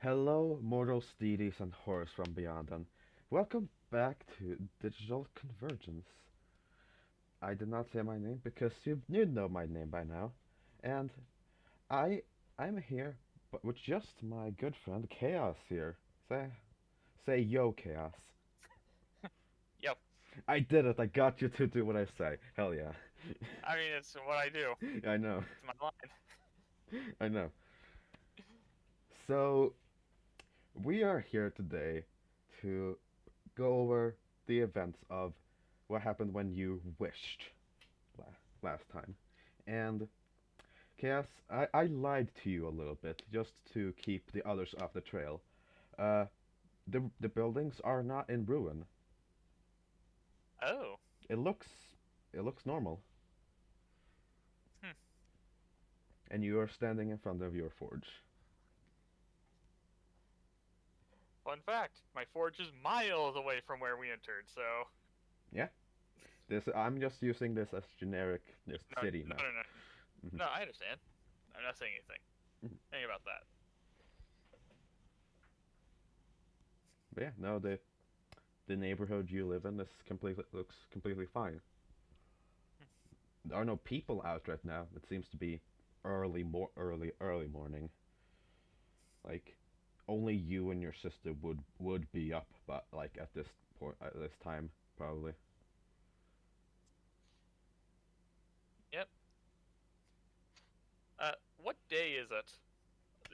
Hello, mortals, deities, and horrors from beyond, and welcome back to Digital Convergence. I did not say my name because you know my name by now, and I I'm here, but with just my good friend Chaos here. Say yo, Chaos. Yep. I did it. I got you to do what I say. Hell yeah. I mean, it's what I do. I know. It's my line. I know. So we are here today to go over the events of what happened when you wished last time. And Chaos, I lied to you a little bit just to keep the others off the trail. Uh, the buildings are not in ruin. Oh. It looks it looks normal, Hmm. and you are standing in front of your forge. Fun fact: my forge is miles away from where we entered. So Yeah, this I'm just using this as generic just no, city no, map. no, no, Hmm. no. I understand. I'm not saying anything. Anything about that. But yeah, no, the neighborhood you live in is completely looks completely fine. There are no people out right now. It seems to be early morning. Like only you and your sister would be up, but like at this point at this time probably. Yep. What day is it?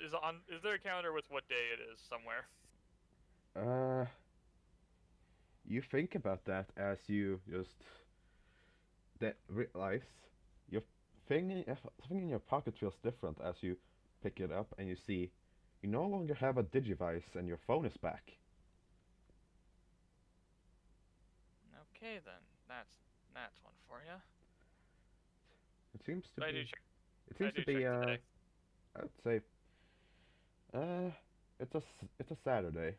Is there a calendar with what day it is somewhere? Uh, you think about that as you just that realize your something in your pocket feels different as you pick it up and you see you no longer have a digivice and your phone is back. Okay, then that's one for you. It seems to But be. It I seems to do be. check today. I would say. Uh, it's a Saturday.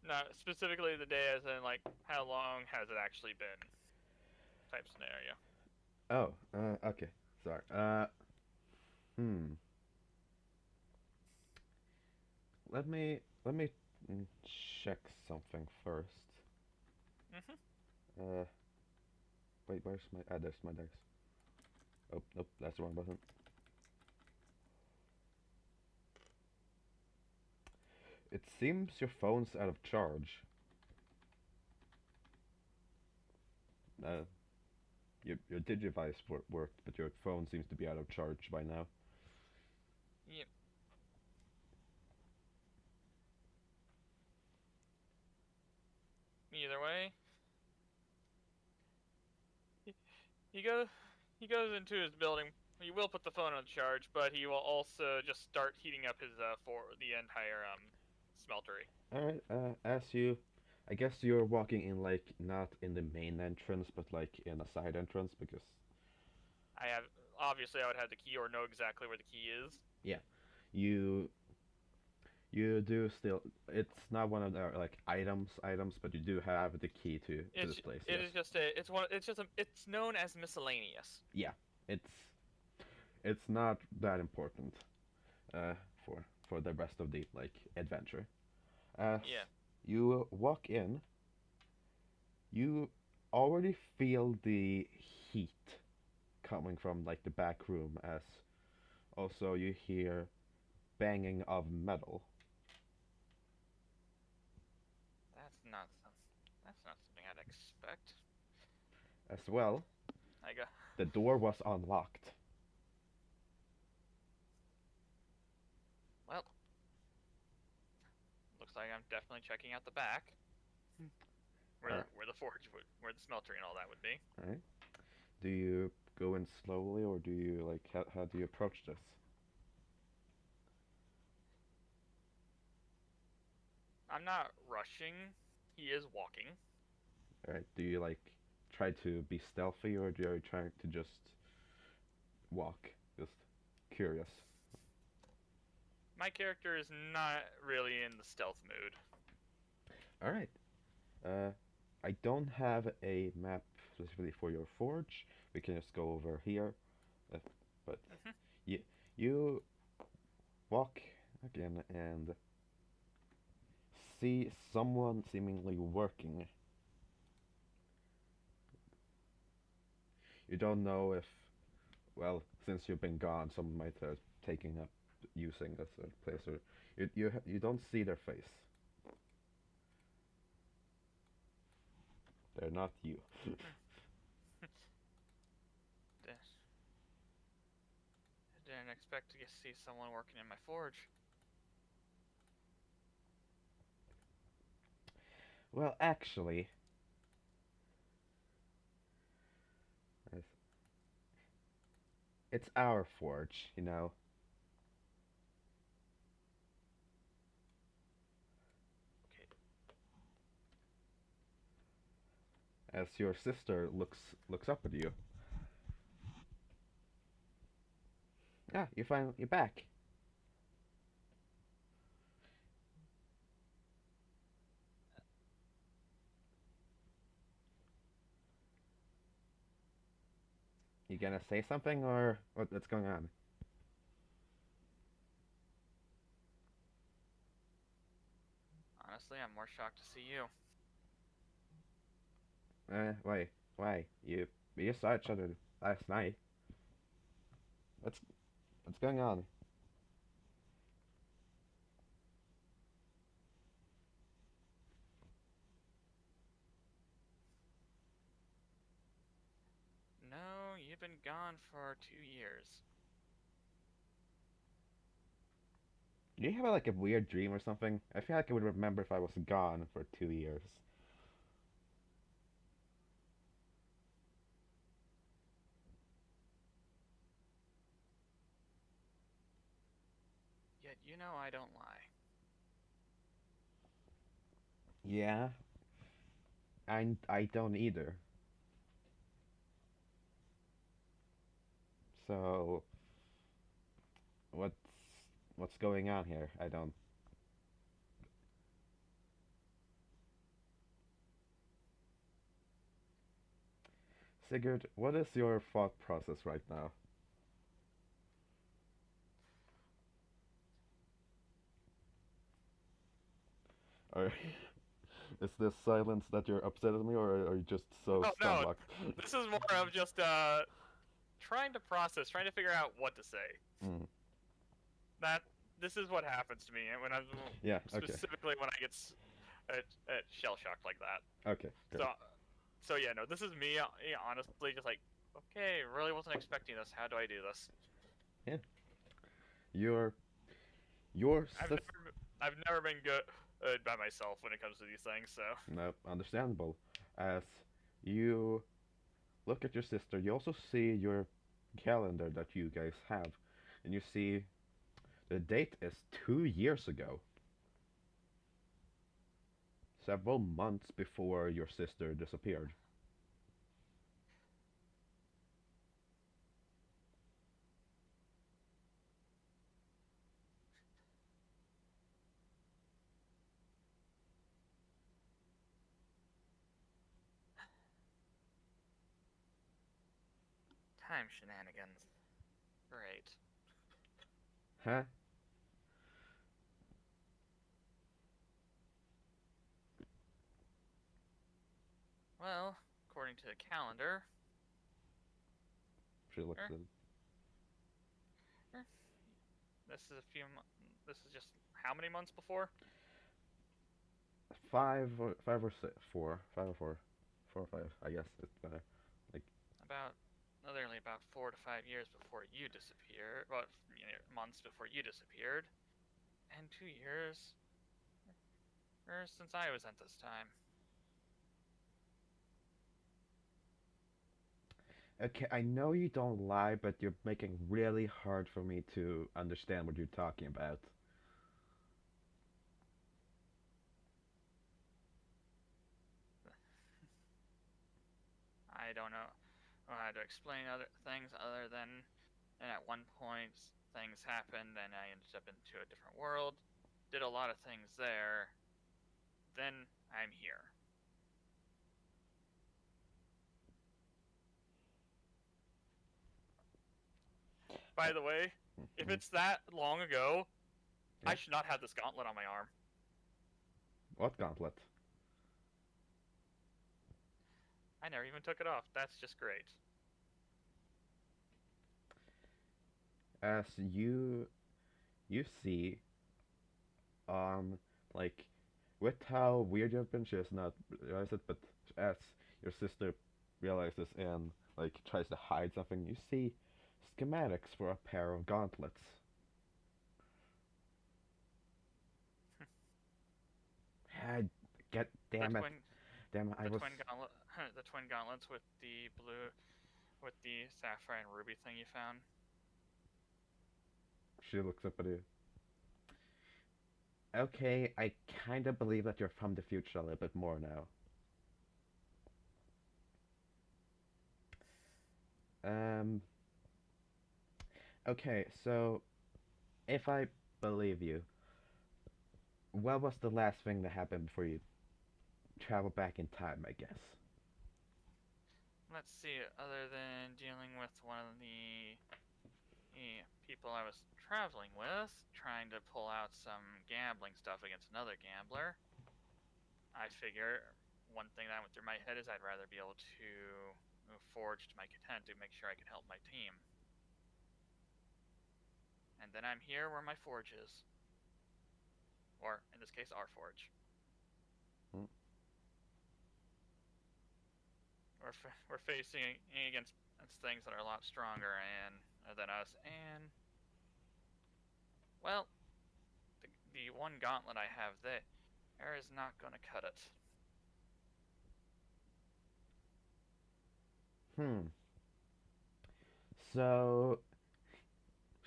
Not specifically the day, as in like how long has it actually been? Type scenario. Oh. Okay. Sorry. Hmm. Let me check something first. Mhm. Uh, wait, where's my there's my dice. Oh, nope, that's the wrong button. It seems your phone's out of charge. Uh, your Digivice worked, but your phone seems to be out of charge by now. Yep. Either way, he, he goes he goes into his building. He will put the phone on charge, but he will also just start heating up his for the entire smeltery. All right. I guess you're walking in like not in the main entrance, but like in a side entrance because I have obviously I would have the key or know exactly where the key is. yeah, you you do still. It's not one of the like items, but you do have the key to this place. It Yes. is just a it's one it's just a it's known as miscellaneous. Yeah. It's it's not that important uh, for the rest of the like adventure. As Yeah. you walk in, you already feel the heat coming from like the back room. As also you hear banging of metal. That's not that's not something I'd expect. As well, I go the door was unlocked. well. Looks like I'm definitely checking out the back All right, where the forge would where the smeltery and all that would be. all right. Do you go in slowly, or do you like how do you approach this? I'm not rushing. He is walking. All right. Do you like try to be stealthy, or do you try to just walk? Just curious. My character is not really in the stealth mood. All right. Uh, I don't have a map specifically for your forge. We can just go over here. Uh, But Mhm. you you walk again and see someone seemingly working. You don't know if, well, since you've been gone, someone might have taken up using this place, or you don't see their face. They're not you. Hmm. Di- Didn't expect to see someone working in my forge. Well, actually, it's our forge, you know. Okay. As your sister looks up at you. Ah, you're back. You gonna say something or what's going on? Honestly, I'm more shocked to see you. Why? You saw each other last night. What's what's going on? No, you've been gone for 2 years. Do you have like a weird dream or something? I feel like I would remember if I was gone for 2 years. Yet you know I don't lie. Yeah, I don't either. So what's what's going on here? I don't. Sigurd, what is your thought process right now? Or is this silence that you're upset at me, or are you just so Oh no, stomach? this is more of just trying to process, trying to figure out what to say. Mm, That this is what happens to me when I'm yeah. Okay. specifically when I get at shell shocked like that. Okay. Great. So so yeah, no, this is me honestly just like okay, really wasn't expecting this. How do I do this? Yeah. Your your I've sis. never I've never been good by myself when it comes to these things. So No, understandable. As you look at your sister, you also see your calendar that you guys have, and you see the date is 2 years ago, several months before your sister disappeared. time shenanigans. Great. Huh? Well, according to the calendar, She looks er, at er, this is a few. This is just how many months before? five or six, four, 5 or 4, 4 or 5. I guess it's better. Like, About literally about 4 to 5 years before you disappeared. Well, months before you disappeared, and 2 years since I was at this time. okay, I know you don't lie, but you're making really hard for me to understand what you're talking about. I don't know how to explain other things other than, and at one point things happened, and I ended up into a different world, did a lot of things there. Then I'm here. By the way, if Mhm. it's that long ago, I Yeah. should not have this gauntlet on my arm. What gauntlet? I never even took it off. That's just great. As you see, um, like with how weird you've been, she has not realized it, but as your sister realizes and like tries to hide something, you see schematics for a pair of gauntlets. Ah, get The damn it, twin, damn it, I the was twin gauntlet, the twin gauntlets with the blue, with the sapphire and ruby thing you found. she looks up at you. Okay, I kind of believe that you're from the future a little bit more now. Um, okay, so if I believe you, what was the last thing that happened before you travel back in time, I guess? Let's see. Other than dealing with one of the people I was traveling with, trying to pull out some gambling stuff against another gambler, I figure one thing that went through my head is I'd rather be able to move Forge to my content to make sure I can help my team. And then I'm here where my Forge is. Or, in this case, our Forge. Hmm. We're facing against things that are a lot stronger than us, and, well, the one gauntlet I have there is not going to cut it. Hmm. So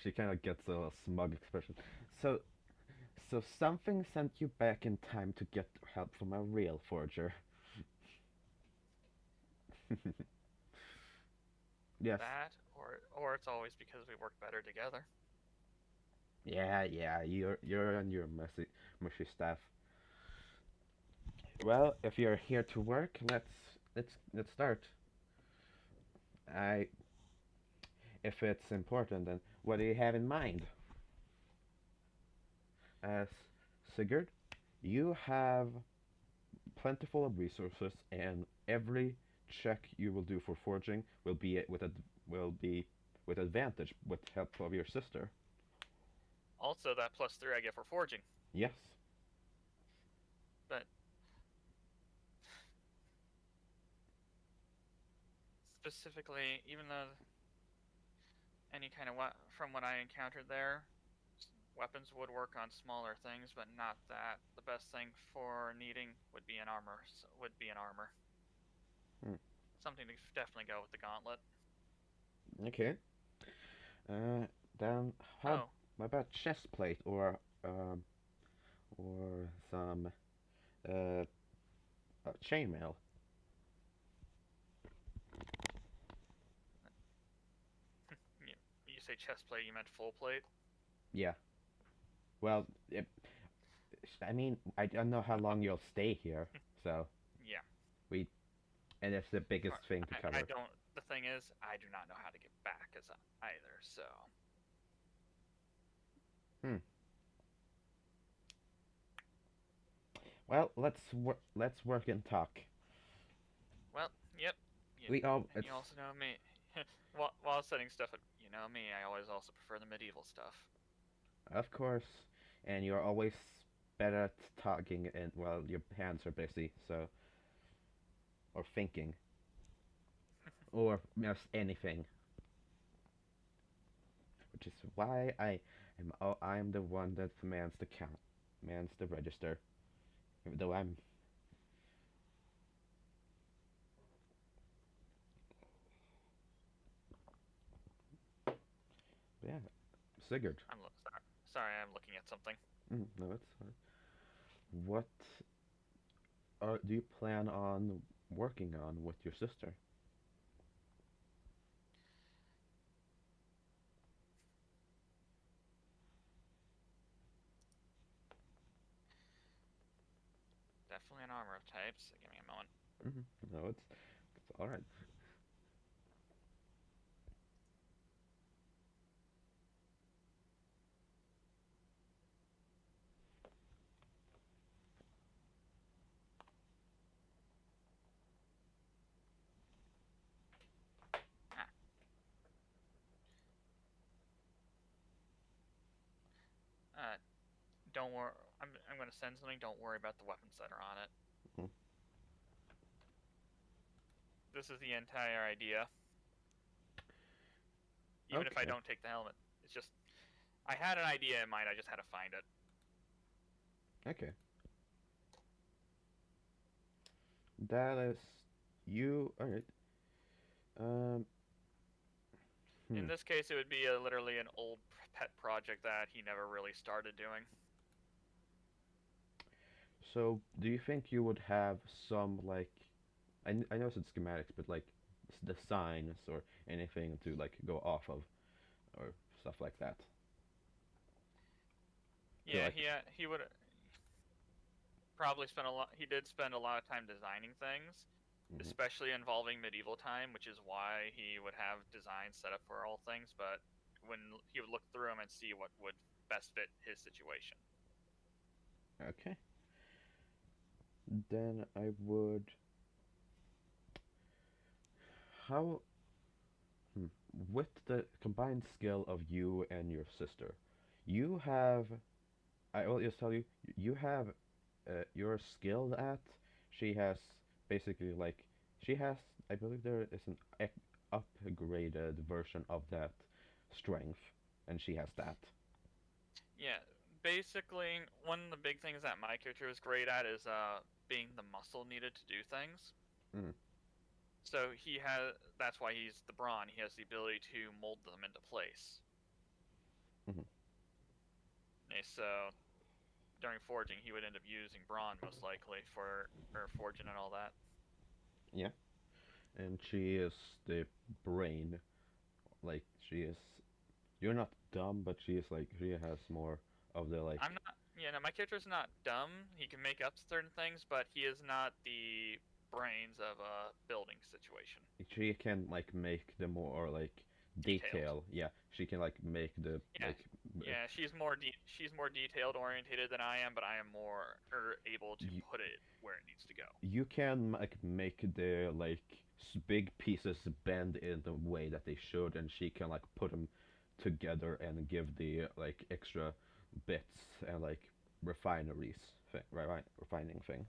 she kind of gets a smug expression. So, so something sent you back in time to get help from a real forger. Yes. That, or it's always because we work better together. Yeah, yeah. You're on your mushy stuff. Well, if you're here to work, let's start. I, if it's important, then what do you have in mind? As Sigurd, you have plentiful of resources, and every check you will do for forging will be with advantage with help of your sister. Also, that +3 I get for forging. Yes. But specifically, even though any kind of from what I encountered there, weapons would work on smaller things, but not that. The best thing for needing would be an armor. Would be an armor. Hmm. Something to definitely go with the gauntlet. Okay. Uh, then Oh, how about chest plate or some uh chainmail? you, you say chest plate, you meant full plate? Yeah. Well, I mean, I don't know how long you'll stay here, so Yeah. we and it's the biggest thing to I cover. don't. The thing is, I do not know how to get back as either. So, Hmm. Well, let's work and talk. well, yep. We all And it's you also know me. While setting stuff up, you know me. I always also prefer the medieval stuff. of course, and you're always better at talking and well, your hands are busy, so or thinking or just anything, which is why I am the one that mans the count, mans the register, even though I'm yeah, Sigurd. Sorry, I'm looking at something. No, it's fine. What do you plan on working on with your sister? Definitely an armor of types. So give me a moment. No, it's all right. don't worry. I'm gonna send something. Don't worry about the weapons that are on it. Mhm. This is the entire idea. Even if I Okay. don't take the helmet, it's just I had an idea in mind. I just had to find it. Okay. That is you. All right. Um. In Hmm. this case, it would be literally an old pet project that he never really started doing. So, do you think you would have some like I know it's schematics, but like designs or anything to like go off of or stuff like that to Yeah, like. he would probably spend a lot. He did spend a lot of time designing things, Mhm. especially involving medieval time, which is why he would have designs set up for all things. But when he would look through them and see what would best fit his situation. Okay. Then I would. How hmm, with the combined skill of you and your sister, you have. I will just tell you, you have. You're skilled at. She has basically like she has. I believe there is an upgraded version of that strength, and she has that. Yeah, basically, one of the big things that my character is great at is being the muscle needed to do things. Mm. So he has. That's why he's the brawn. He has the ability to mold them into place. Hmm. Okay, so during forging, he would end up using brawn most likely for forging and all that. Yeah, and she is the brain. Like she is. You're not dumb, but she is like she has more of the like. I'm not. Yeah, no, my character's not dumb. He can make up certain things, but he is not the brains of a building situation. She can like make the more like Detailed. detail. Yeah, she can like make the Yeah, like. yeah. She's more detailed orientated than I am, but I am more able to You, put it where it needs to go. you can like make the like big pieces bend in the way that they should, and she can like put them together and give the like extra bits and like refineries, right, refining things.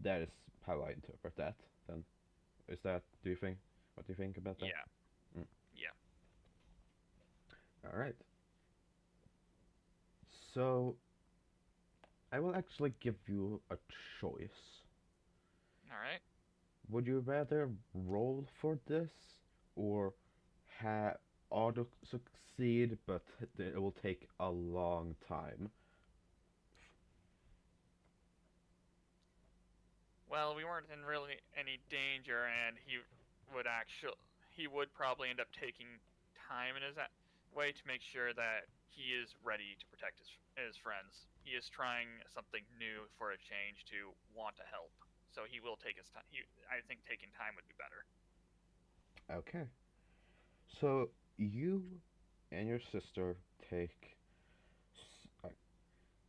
That is how I interpret that. Then is that? Do you think? What do you think about that? Yeah, Mm. yeah. All right. So I will actually give you a choice. All right. Would you rather roll for this or have auto succeed, but it will take a long time? Well, we weren't in really any danger, and he would probably end up taking time in his way to make sure that he is ready to protect his friends. He is trying something new for a change to want to help, so he will take his time. I think taking time would be better. Okay. So you and your sister take,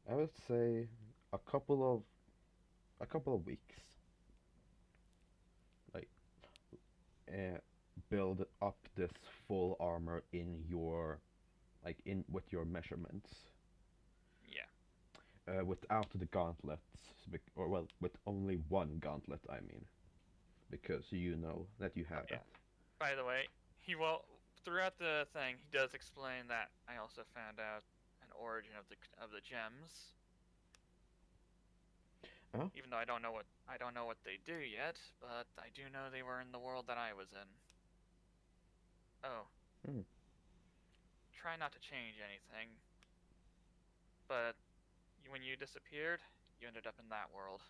I would say, a couple of a couple of weeks, like uh, build up this full armor in your like in with your measurements, Yeah, without the gauntlets, or well, with only one gauntlet. I mean, because you know that you have that. yeah. By the way, he will throughout the thing he does explain that I also found out an origin of the gems. Oh. Even though I don't know what they do yet, but I do know they were in the world that I was in. Oh, Hmm. try not to change anything. But when you disappeared, you ended up in that world.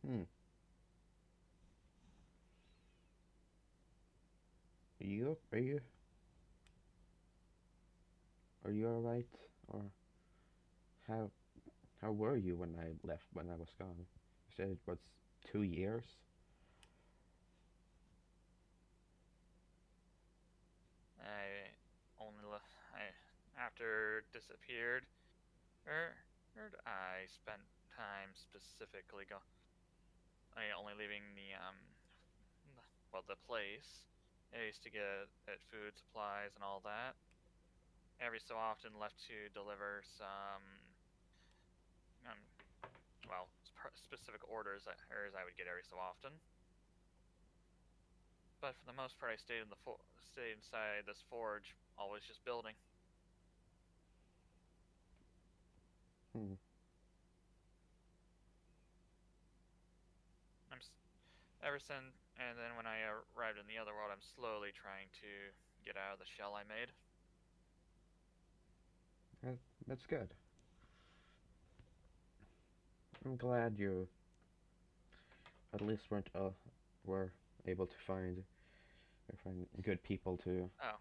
Hmm. Are you are you all right? Or how how were you when I left when I was gone? You said it was 2 years. I only I after disappeared, er, I spent time specifically go. I only leaving the place. I used to get at food supplies and all that. every so often left to deliver some, um, well, specific orders I would get every so often. But for the most part, I stayed stayed inside this forge, always just building. Hmm. I'm ever since, and then when I arrived in the other world, I'm slowly trying to get out of the shell I made. That, that's good. I'm glad you at least were able to find good people to. Oh,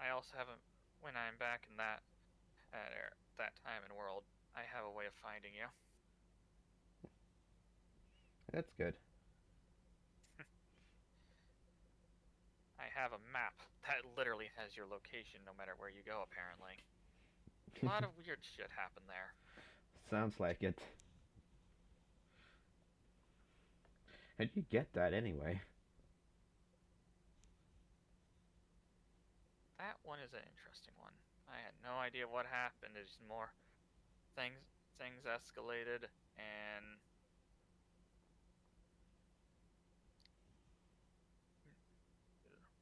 I also haven't. When I'm back in that time and world, I have a way of finding you. That's good. I have a map that literally has your location no matter where you go. Apparently, a lot of weird shit happened there. Sounds like it. How'd you get that anyway? That one is an interesting one. I had no idea what happened. It's more things things escalated, and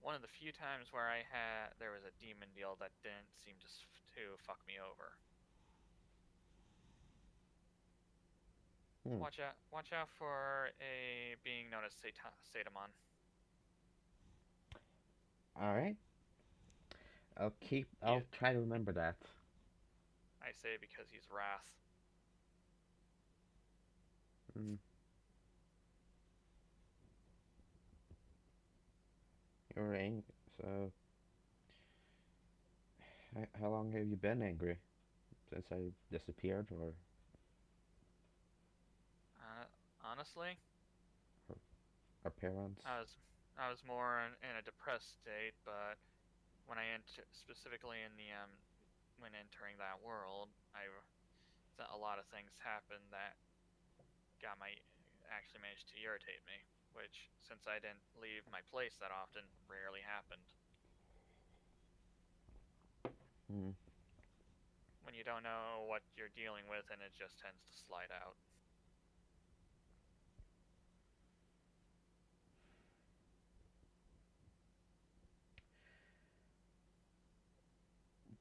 one of the few times where there was a demon deal that didn't seem to fuck me over. Hmm. Watch out for a being known as Satamon. All right. I'll He try to remember that. I say because he's wrath. Mm. You're angry. So, how long have you been angry? Since I disappeared, Uh, Honestly, or our parents? I was I was more in a depressed state, but when I enter specifically in the when entering that world, a lot of things happened that got my actually managed to irritate me, which since I didn't leave my place that often, rarely happened. Mm. When you don't know what you're dealing with, and it just tends to slide out.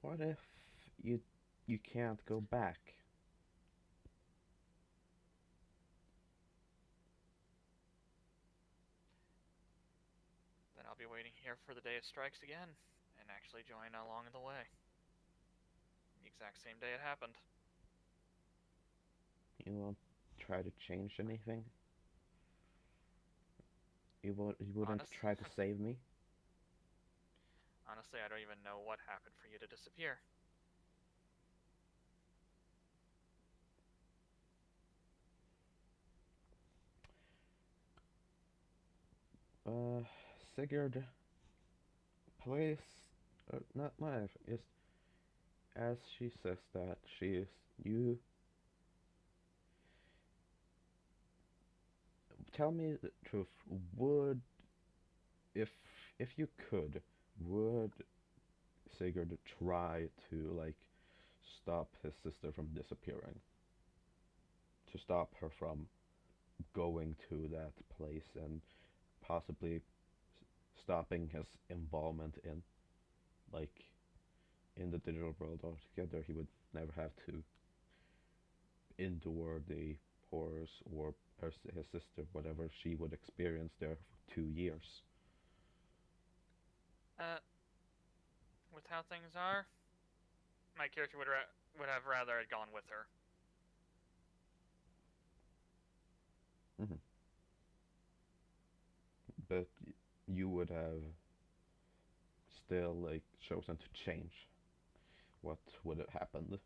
What if you you can't go back? Then I'll be waiting here for the day it strikes again, and actually join along the way. The exact same day it happened. You won't try to change anything? You wouldn't Honest, try to save me? honestly, I don't even know what happened for you to disappear. Uh, Sigurd, please, not if, just as she says that she is you. Tell me the truth. Would if if you could, would Sigurd try to like stop his sister from disappearing? To stop her from going to that place and possibly stopping his involvement in like in the digital world altogether. He would never have to endure the horrors or his sister, whatever she would experience there for 2 years. Uh, with how things are, my character would have rather had gone with her. Hmm. But you would have still like chosen to change. What would have happened?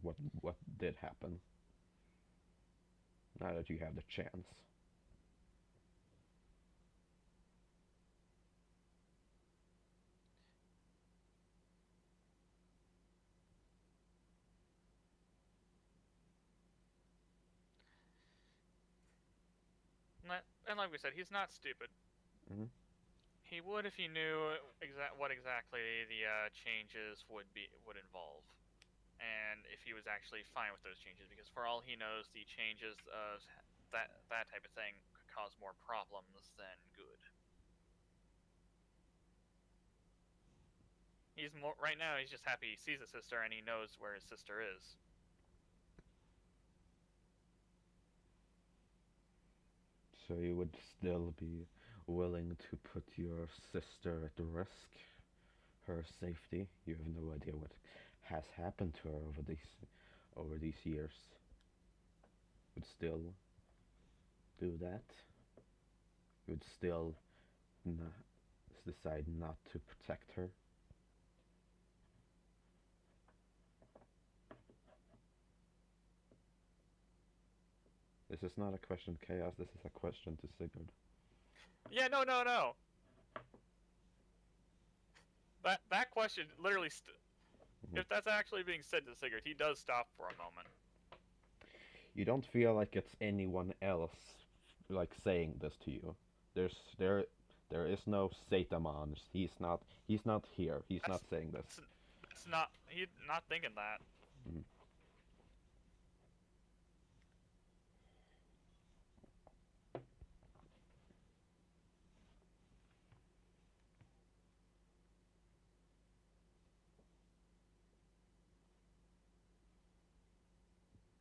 What did happen? Now that you have the chance. And like we said, he's not stupid. Hmm. He would if he knew what exactly the changes would involve, and if he was actually fine with those changes. Because for all he knows, the changes of that type of thing could cause more problems than good. He's more right now. He's just happy he sees his sister and he knows where his sister is. So you would still be willing to put your sister at risk, her safety. You have no idea what has happened to her over these years. Would still do that. You would still not, decide not to protect her. This is not a question to Chaos. This is a question to Sigurd. Yeah, no, no, no. That question literally, Mhm. if that's actually being said to Sigurd, he does stop for a moment. You don't feel like it's anyone else like saying this to you. There's there there is no Sataman. He's not here. He's That's not saying this. that's that's not he not thinking that. Mhm.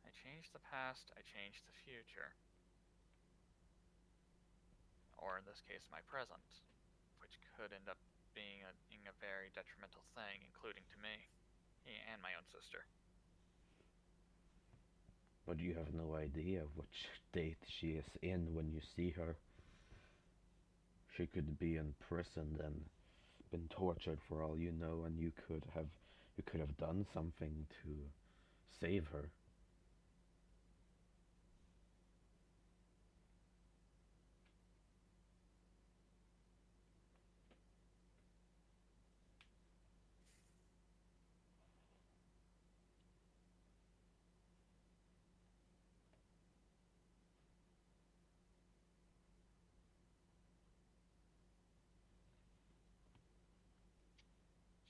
I changed the past. I changed the future, or in this case, my present, which could end up being a very detrimental thing, including to me and my own sister. But you have no idea which state she is in when you see her. She could be imprisoned and been tortured for all you know, and you could have done something to save her.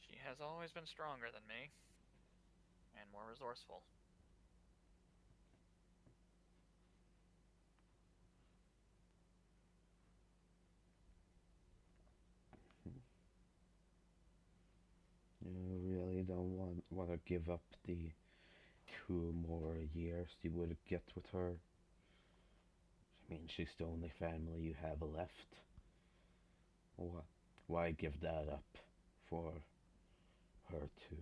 She has always been stronger than me and more resourceful. You really don't want to give up the 2 more years you would get with her. I mean, she's the only family you have left. Why, why give that up for her to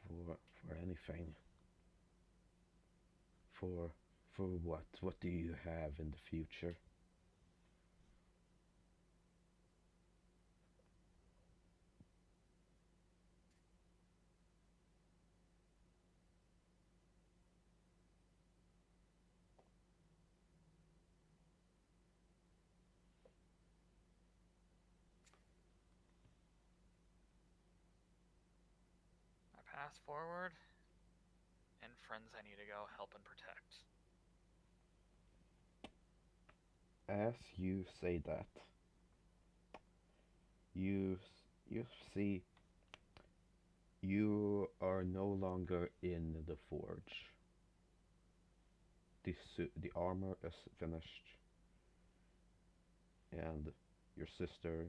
for anything? For for what? What do you have in the future? My path forward and friends I need to go help and protect. As you say that, you you see you are no longer in the forge. The armor is finished, and your sister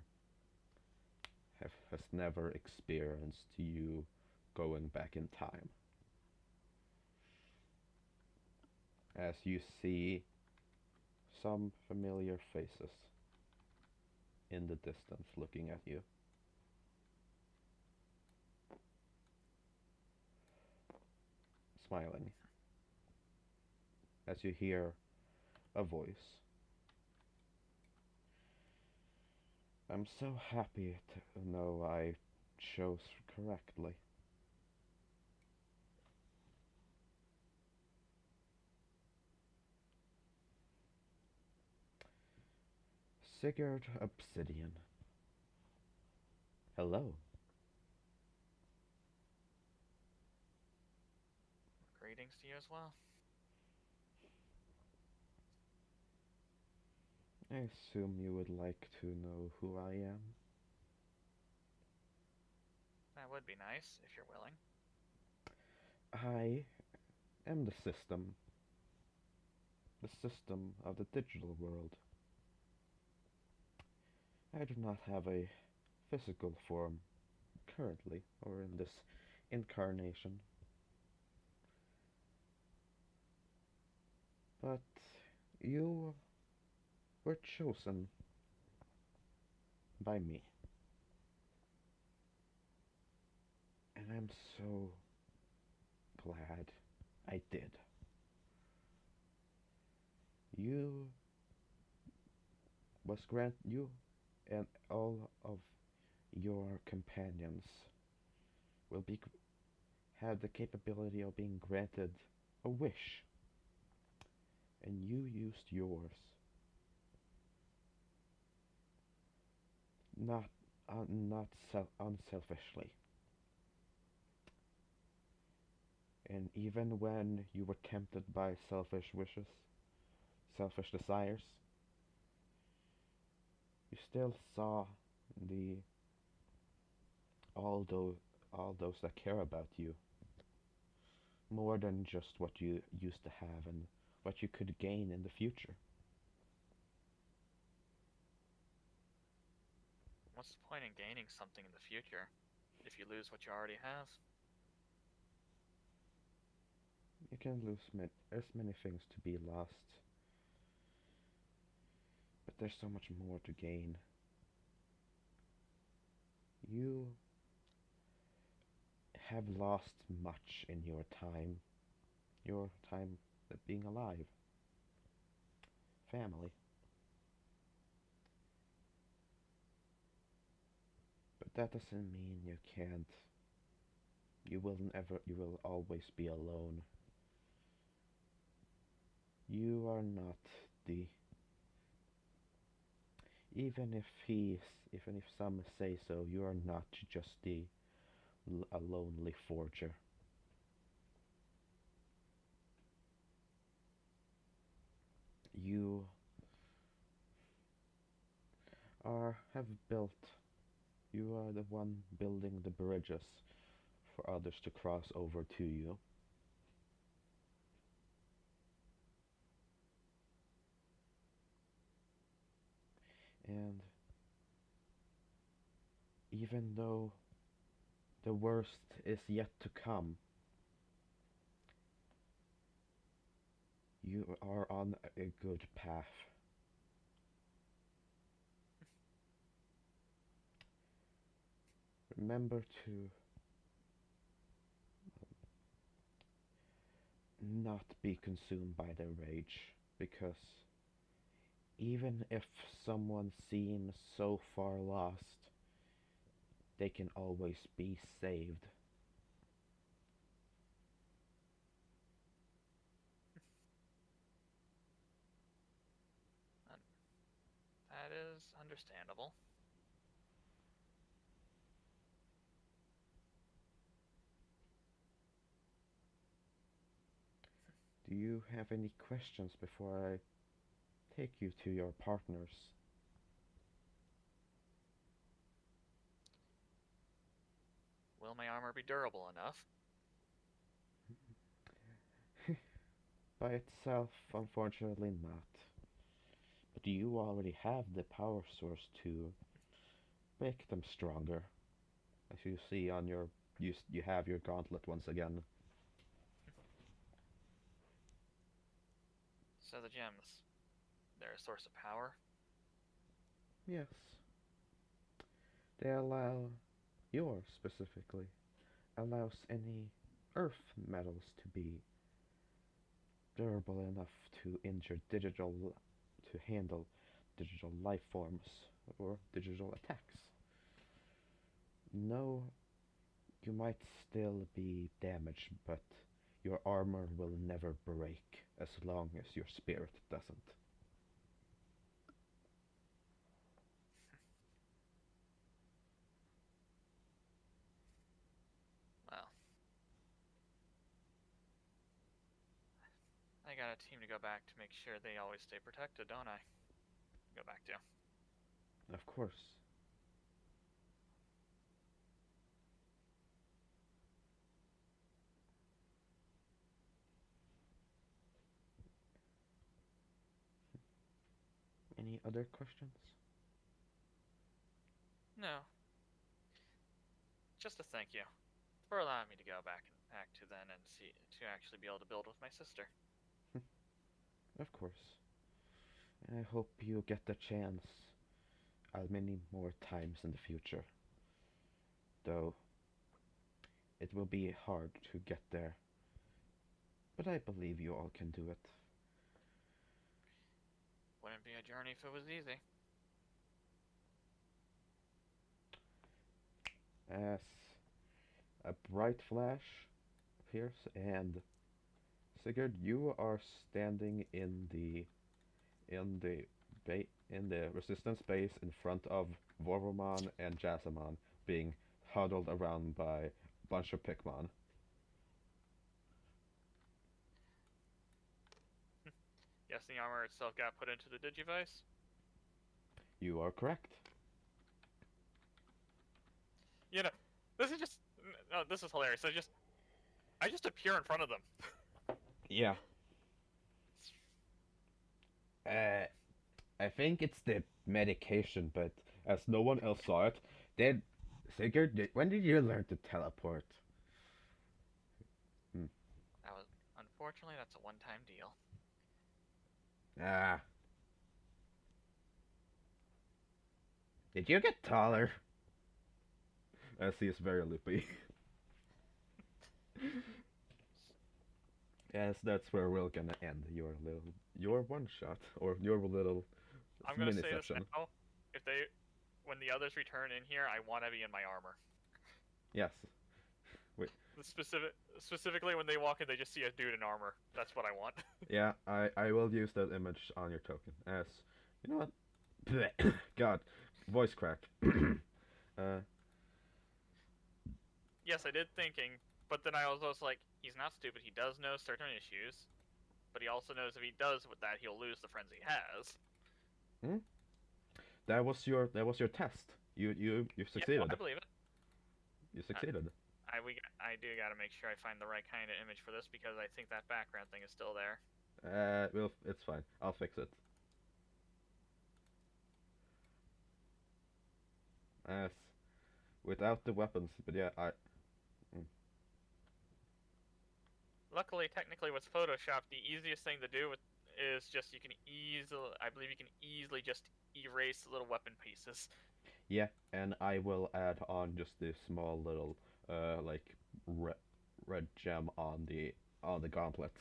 has never experienced you going back in time. As you see some familiar faces in the distance looking at you, smiling, as you hear a voice. I'm so happy to know I chose correctly. Sigurd Obsidian. Hello. Greetings to you as well. I assume you would like to know who I am. That would be nice if you're willing. I am the system of the digital world. I do not have a physical form currently, or in this incarnation, but you were chosen by me, and I'm so glad I did. You you and all of your companions will be have the capability of being granted a wish, and you used yours, not unselfishly. And even when you were tempted by selfish wishes, selfish desires, you still saw the all those all those that care about you more than just what you used to have and what you could gain in the future. What's the point in gaining something in the future if you lose what you already have? You can lose there's many things to be lost, but there's so much more to gain. You have lost much in your time being alive, family, but that doesn't mean you will always be alone. You are not the even if even if some say so, you are not just a lonely forger. You have built. You are the one building the bridges for others to cross over to you. And even though the worst is yet to come, you are on a good path. Remember to not be consumed by their rage, because even if someone seems so far lost, they can always be saved. And that is understandable. Do you have any questions before I take you to your partners? Will my armor be durable enough? By itself, unfortunately not. But you already have the power source to make them stronger. As you see on you have your gauntlet once again. So the gems, they're a source of power? Yes, they allow yours specifically allows any earth metals to be durable enough to injure digital to handle digital life forms or digital attacks. No, you might still be damaged, but your armor will never break as long as your spirit doesn't. Well, I got a team to go back to make sure they always stay protected, don't I? go back to. Of course. Any other questions? No, just a thank you for allowing me to go back to then and see to actually be able to build with my sister. Of course. I hope you get the chance many more times in the future. Though it will be hard to get there. But I believe you all can do it. Wouldn't be a journey if it was easy. As a bright flash appears, and Sigurd, you are standing in the in the resistance base in front of Voromon and Jasamon, being huddled around by a bunch of Pikmon. Yes, the armor itself got put into the Digivice. You are correct. You know, this is just no, this is hilarious. I just appear in front of them. Yeah. Uh, I think it's the medication, but as no one else saw it, did Sigurd, when did you learn to teleport? Hmm. That was unfortunately that's a one-time deal. Ah, did you get taller? As he is very loopy. Yes, that's where we're gonna end your one shot or your little I'm gonna mini say this session. now. If they, when the others return in here, I want to be in my armor. Yes. Wait. Specifically when they walk in, they just see a dude in armor. That's what I want. Yeah, I will use that image on your token. As you know what? Blech. God, voice crack. Yes, I did thinking, but then I was also like, he's not stupid. He does know certain issues, but he also knows if he does with that, he'll lose the friends he has. Hmm? That was your test. You Yeah, no, I succeeded. believe it. You succeeded. I do gotta make sure I find the right kind of image for this because I think that background thing is still there. Well, it's fine. I'll fix it. As without the weapons, but yeah, I. Mm. Luckily, technically, with Photoshop, the easiest thing to do with is just you can easily, I believe you can easily just erase little weapon pieces. Yeah, and I will add on just this small little like red red gem on the gauntlet.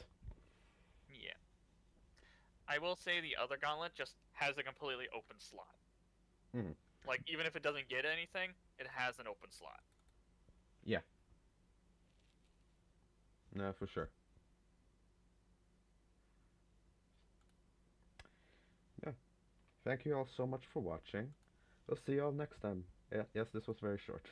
Yeah. I will say the other gauntlet just has a completely open slot. Mm. Like, even if it doesn't get anything, it has an open slot. Yeah, no, for sure. Yeah, thank you all so much for watching. We'll see you all next time. Yeah, yes, this was very short.